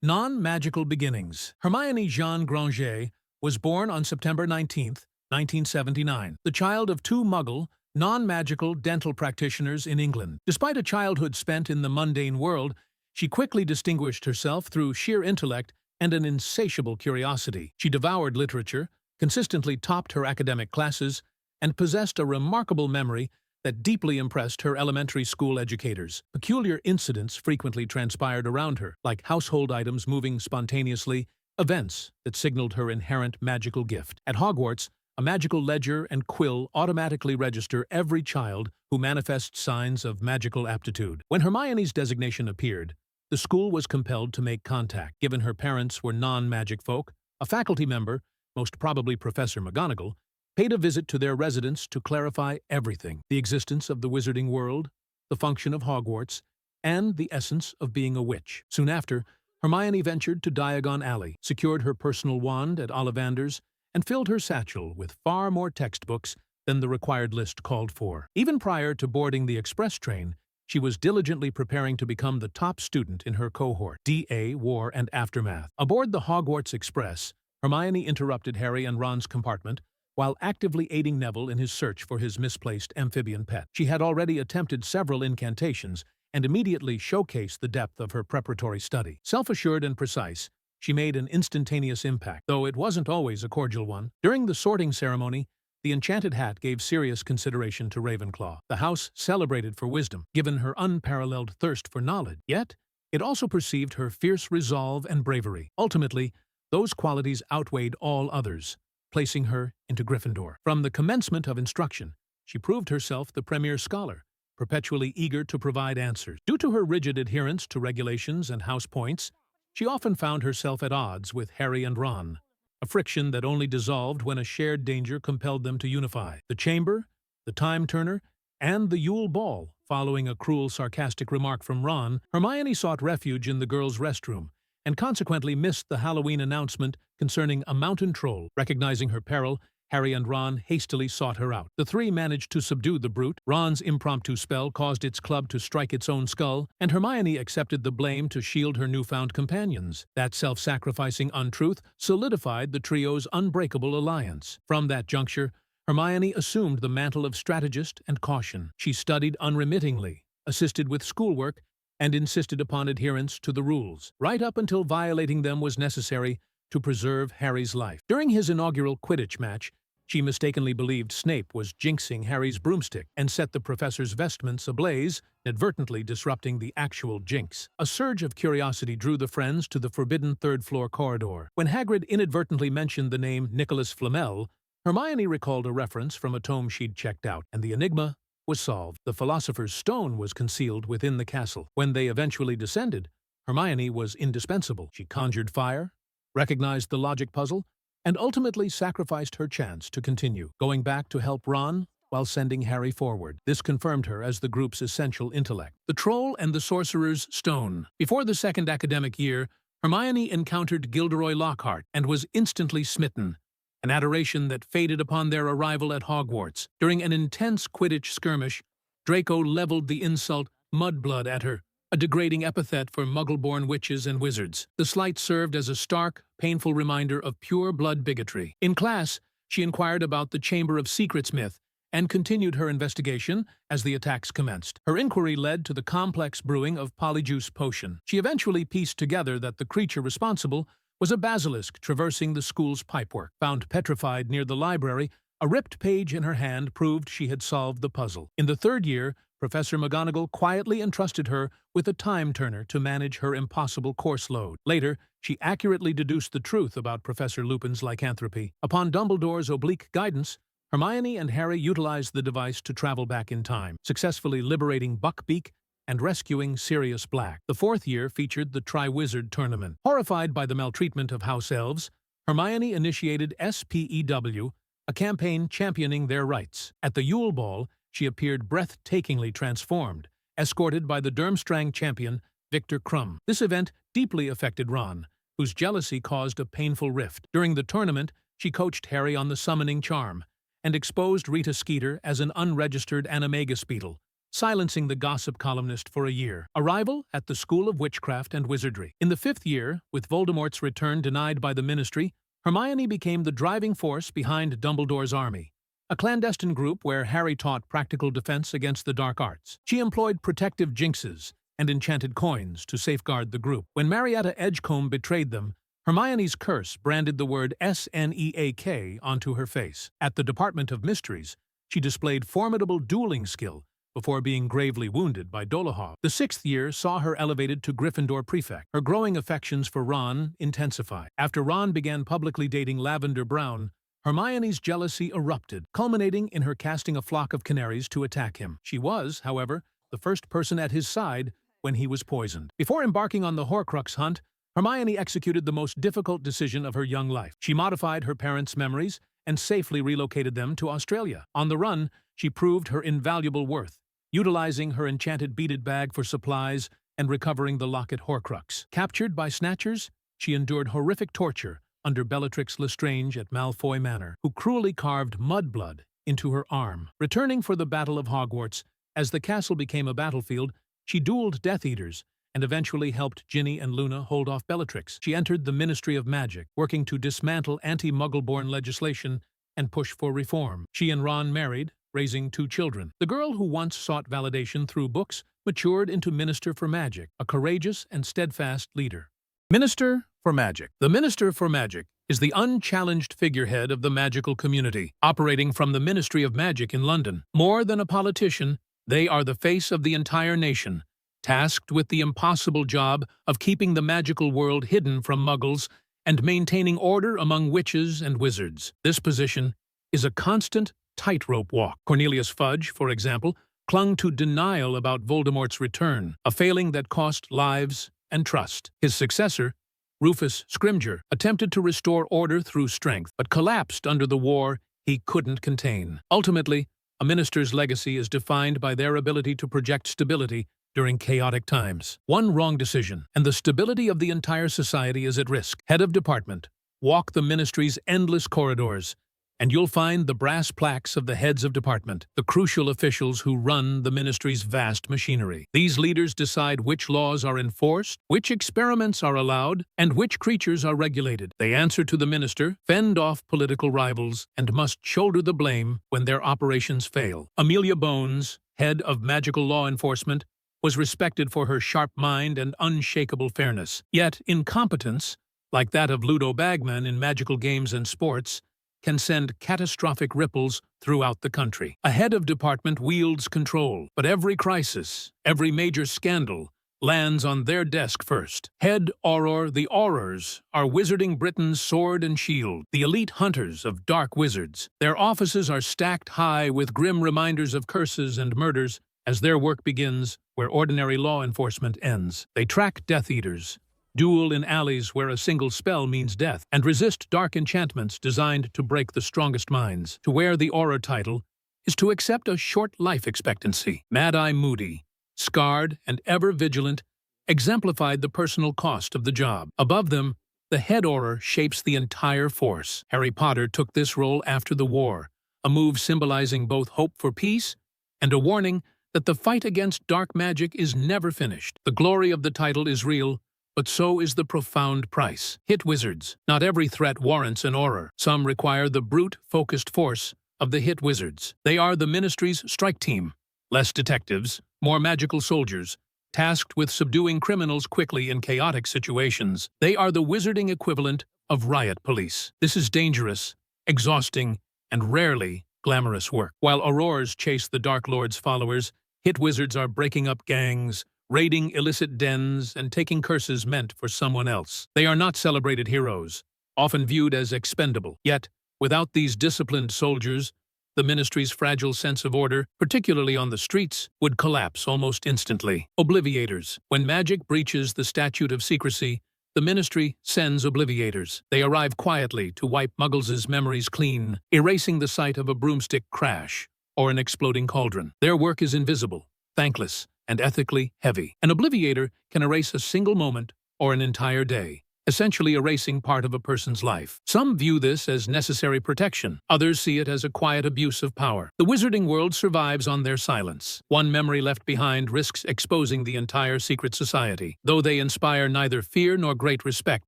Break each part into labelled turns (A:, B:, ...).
A: Non-magical beginnings. Hermione Jean Granger was born on September 19, 1979, the child of two Muggle, non-magical dental practitioners in England. Despite a childhood spent in the mundane world, she quickly distinguished herself through sheer intellect and an insatiable curiosity. She devoured literature, consistently topped her academic classes, and possessed a remarkable memory that deeply impressed her elementary school educators. Peculiar incidents frequently transpired around her, like household items moving spontaneously, events that signaled her inherent magical gift. At Hogwarts, a magical ledger and quill automatically register every child who manifests signs of magical aptitude. When Hermione's designation appeared, the school was compelled to make contact. Given her parents were non-magic folk, a faculty member, most probably Professor McGonagall, paid a visit to their residence to clarify everything: the existence of the wizarding world, the function of Hogwarts, and the essence of being a witch. Soon after, Hermione ventured to Diagon Alley, secured her personal wand at Ollivander's, and filled her satchel with far more textbooks than the required list called for. Even prior to boarding the express train, she was diligently preparing to become the top student in her cohort. D.A. War and Aftermath. Aboard the Hogwarts Express, Hermione interrupted Harry and Ron's compartment while actively aiding Neville in his search for his misplaced amphibian pet. She had already attempted several incantations and immediately showcased the depth of her preparatory study. Self-assured and precise, she made an instantaneous impact, though it wasn't always a cordial one. During the sorting ceremony, the enchanted hat gave serious consideration to Ravenclaw. The house celebrated for wisdom, given her unparalleled thirst for knowledge. Yet, it also perceived her fierce resolve and bravery. Ultimately, those qualities outweighed all others, placing her into Gryffindor. From the commencement of instruction, she proved herself the premier scholar, perpetually eager to provide answers. Due to her rigid adherence to regulations and house points, she often found herself at odds with Harry and Ron, a friction that only dissolved when a shared danger compelled them to unify. The chamber, the time-turner, and the Yule Ball. Following a cruel, sarcastic remark from Ron, Hermione sought refuge in the girls' restroom, and consequently missed the Halloween announcement concerning a mountain troll. Recognizing her peril, Harry and Ron hastily sought her out. The three managed to subdue the brute. Ron's impromptu spell caused its club to strike its own skull, and Hermione accepted the blame to shield her newfound companions. That self-sacrificing untruth solidified the trio's unbreakable alliance. From that juncture, Hermione assumed the mantle of strategist and caution. She studied unremittingly, assisted with schoolwork, and insisted upon adherence to the rules, right up until violating them was necessary to preserve Harry's life. During his inaugural Quidditch match, she mistakenly believed Snape was jinxing Harry's broomstick and set the professor's vestments ablaze, inadvertently disrupting the actual jinx. A surge of curiosity drew the friends to the forbidden third-floor corridor. When Hagrid inadvertently mentioned the name Nicholas Flamel, Hermione recalled a reference from a tome she'd checked out, and the enigma was solved. The Philosopher's Stone was concealed within the castle. When they eventually descended, Hermione was indispensable. She conjured fire, recognized the logic puzzle, and ultimately sacrificed her chance to continue, going back to help Ron while sending Harry forward. This confirmed her as the group's essential intellect. The Troll and the Sorcerer's Stone. Before the second academic year, Hermione encountered Gilderoy Lockhart and was instantly smitten, an adoration that faded upon their arrival at Hogwarts. During an intense Quidditch skirmish, Draco leveled the insult mudblood at her, a degrading epithet for Muggle-born witches and wizards. The slight served as a stark, painful reminder of pure blood bigotry. In class, she inquired about the Chamber of Secrets myth and continued her investigation as the attacks commenced. Her inquiry led to the complex brewing of Polyjuice Potion. She eventually pieced together that the creature responsible was a basilisk traversing the school's pipework. Found petrified near the library, a ripped page in her hand proved she had solved the puzzle. In the third year, Professor McGonagall quietly entrusted her with a time-turner to manage her impossible course load. Later, she accurately deduced the truth about Professor Lupin's lycanthropy. Upon Dumbledore's oblique guidance, Hermione and Harry utilized the device to travel back in time, successfully liberating Buckbeak and rescuing Sirius Black. The fourth year featured the Triwizard Tournament. Horrified by the maltreatment of house elves, Hermione initiated S.P.E.W, a campaign championing their rights. At the Yule Ball, she appeared breathtakingly transformed, escorted by the Durmstrang champion, Victor Krum. This event deeply affected Ron, whose jealousy caused a painful rift. During the tournament, she coached Harry on the summoning charm and exposed Rita Skeeter as an unregistered animagus beetle, silencing the gossip columnist for a year. Arrival at the School of Witchcraft and Wizardry. In the 5th year, with Voldemort's return denied by the Ministry, Hermione became the driving force behind Dumbledore's army, a clandestine group where Harry taught practical defense against the dark arts. She employed protective jinxes and enchanted coins to safeguard the group. When Marietta Edgecombe betrayed them, Hermione's curse branded the word SNEAK onto her face. At the Department of Mysteries, she displayed formidable dueling skill before being gravely wounded by Dolohov. The 6th year saw her elevated to Gryffindor prefect. Her growing affections for Ron intensified. After Ron began publicly dating Lavender Brown, Hermione's jealousy erupted, culminating in her casting a flock of canaries to attack him. She was, however, the first person at his side when he was poisoned. Before embarking on the Horcrux hunt, Hermione executed the most difficult decision of her young life. She modified her parents' memories and safely relocated them to Australia. On the run, she proved her invaluable worth, utilizing her enchanted beaded bag for supplies and recovering the locket Horcrux. Captured by Snatchers, she endured horrific torture under Bellatrix Lestrange at Malfoy Manor, who cruelly carved mudblood into her arm. Returning for the Battle of Hogwarts, as the castle became a battlefield, she dueled Death Eaters and eventually helped Ginny and Luna hold off Bellatrix. She entered the Ministry of Magic, working to dismantle anti-Muggle-born legislation and push for reform. She and Ron married, raising 2 children. The girl who once sought validation through books matured into Minister for Magic, a courageous and steadfast leader. Minister for Magic. The Minister for Magic is the unchallenged figurehead of the magical community, operating from the Ministry of Magic in London. More than a politician, they are the face of the entire nation, tasked with the impossible job of keeping the magical world hidden from Muggles and maintaining order among witches and wizards. This position is a constant tightrope walk. Cornelius Fudge, for example, clung to denial about Voldemort's return, a failing that cost lives and trust. His successor, Rufus Scrimgeour, attempted to restore order through strength, but collapsed under the war he couldn't contain. Ultimately, a minister's legacy is defined by their ability to project stability during chaotic times. One wrong decision, and the stability of the entire society is at risk. Head of department, walk the ministry's endless corridors, and you'll find the brass plaques of the heads of department, the crucial officials who run the ministry's vast machinery. These leaders decide which laws are enforced, which experiments are allowed, and which creatures are regulated. They answer to the minister, fend off political rivals, and must shoulder the blame when their operations fail. Amelia Bones, head of magical law enforcement, was respected for her sharp mind and unshakable fairness. Yet incompetence, like that of Ludo Bagman in magical games and sports, can send catastrophic ripples throughout the country. A head of department wields control, but every crisis, every major scandal, lands on their desk first. Head Auror, the Aurors are Wizarding Britain's sword and shield, the elite hunters of dark wizards. Their offices are stacked high with grim reminders of curses and murders as their work begins where ordinary law enforcement ends. They track Death Eaters, duel in alleys where a single spell means death, and resist dark enchantments designed to break the strongest minds. To wear the Auror title is to accept a short life expectancy. Mad-Eye Moody, scarred and ever vigilant, exemplified the personal cost of the job. Above them, the head Auror shapes the entire force. Harry Potter took this role after the war, a move symbolizing both hope for peace and a warning that the fight against dark magic is never finished. The glory of the title is real, but so is the profound price. Hit wizards. Not every threat warrants an Auror. Some require the brute-focused force of the hit wizards. They are the ministry's strike team. Less detectives, more magical soldiers, tasked with subduing criminals quickly in chaotic situations. They are the wizarding equivalent of riot police. This is dangerous, exhausting, and rarely glamorous work. While Aurors chase the Dark Lord's followers, hit wizards are breaking up gangs, raiding illicit dens, and taking curses meant for someone else. They are not celebrated heroes, often viewed as expendable. Yet, without these disciplined soldiers, the ministry's fragile sense of order, particularly on the streets, would collapse almost instantly. Obliviators. When magic breaches the statute of secrecy, the ministry sends Obliviators. They arrive quietly to wipe Muggles' memories clean, erasing the site of a broomstick crash or an exploding cauldron. Their work is invisible, thankless, and ethically heavy. An Obliviator can erase a single moment or an entire day, essentially erasing part of a person's life. Some view this as necessary protection. Others see it as a quiet abuse of power. The wizarding world survives on their silence. One memory left behind risks exposing the entire secret society, though they inspire neither fear nor great respect.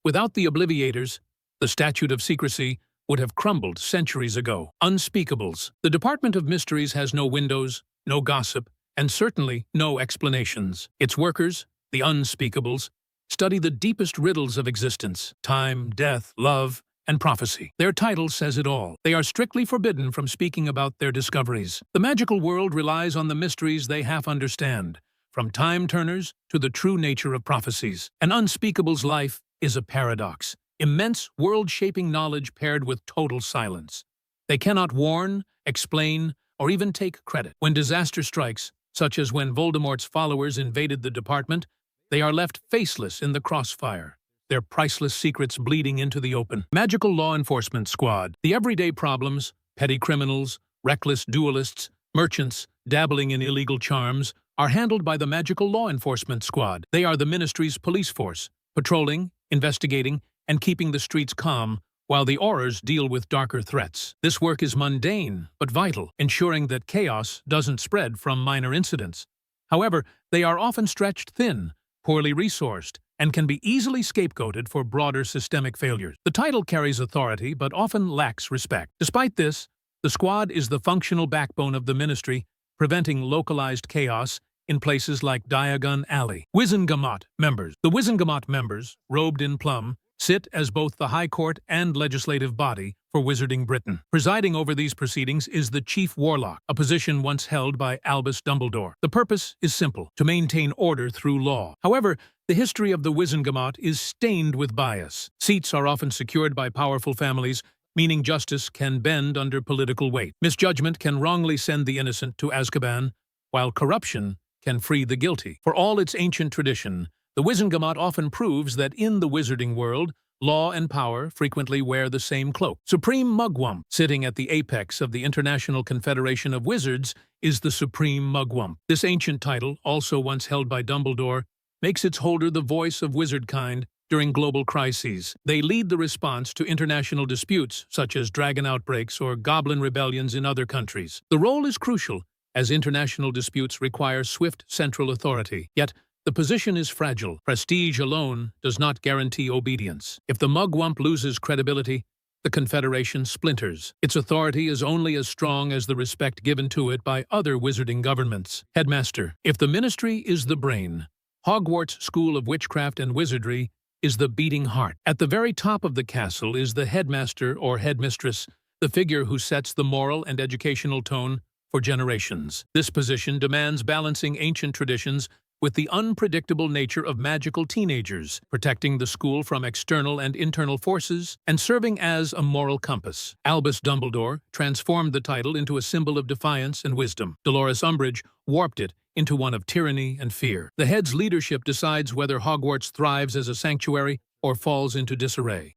A: Without the Obliviators, the statute of secrecy would have crumbled centuries ago. Unspeakables. The Department of Mysteries has no windows, no gossip, and certainly no explanations. Its workers, the Unspeakables, study the deepest riddles of existence: time, death, love, and prophecy. Their title says it all. They are strictly forbidden from speaking about their discoveries. The magical world relies on the mysteries they half understand, from time-turners to the true nature of prophecies. An Unspeakable's life is a paradox. Immense, world-shaping knowledge paired with total silence. They cannot warn, explain, or even take credit. When disaster strikes, such as when Voldemort's followers invaded the department, they are left faceless in the crossfire, their priceless secrets bleeding into the open. Magical Law Enforcement Squad. The everyday problems, petty criminals, reckless duelists, merchants dabbling in illegal charms, are handled by the Magical Law Enforcement Squad. They are the Ministry's police force, patrolling, investigating, and keeping the streets calm while the Aurors deal with darker threats. This work is mundane but vital, ensuring that chaos doesn't spread from minor incidents. However, they are often stretched thin, poorly resourced, and can be easily scapegoated for broader systemic failures. The title carries authority but often lacks respect. Despite this, the squad is the functional backbone of the ministry, preventing localized chaos in places like Diagon Alley. Wizengamot members. The Wizengamot members, robed in plum, sit as both the High Court and legislative body for Wizarding Britain. Presiding over these proceedings is the Chief Warlock, a position once held by Albus Dumbledore. The purpose is simple: to maintain order through law. However, the history of the Wizengamot is stained with bias. Seats are often secured by powerful families, meaning justice can bend under political weight. Misjudgment can wrongly send the innocent to Azkaban, while corruption can free the guilty. For all its ancient tradition, the Wizengamot often proves that in the wizarding world, law and power frequently wear the same cloak. Supreme Mugwump, sitting at the apex of the International Confederation of Wizards, is the Supreme Mugwump. This ancient title, also once held by Dumbledore, makes its holder the voice of wizardkind during global crises. They lead the response to international disputes, such as dragon outbreaks or goblin rebellions in other countries. The role is crucial, as international disputes require swift central authority. Yet, the position is fragile. Prestige alone does not guarantee obedience. If the Mugwump loses credibility, the Confederation splinters. Its authority is only as strong as the respect given to it by other wizarding governments. Headmaster. If the Ministry is the brain, Hogwarts School of Witchcraft and Wizardry is the beating heart. At the very top of the castle is the headmaster or headmistress, the figure who sets the moral and educational tone for generations. This position demands balancing ancient traditions with the unpredictable nature of magical teenagers, protecting the school from external and internal forces, and serving as a moral compass. Albus Dumbledore transformed the title into a symbol of defiance and wisdom. Dolores Umbridge warped it into one of tyranny and fear. The head's leadership decides whether Hogwarts thrives as a sanctuary or falls into disarray.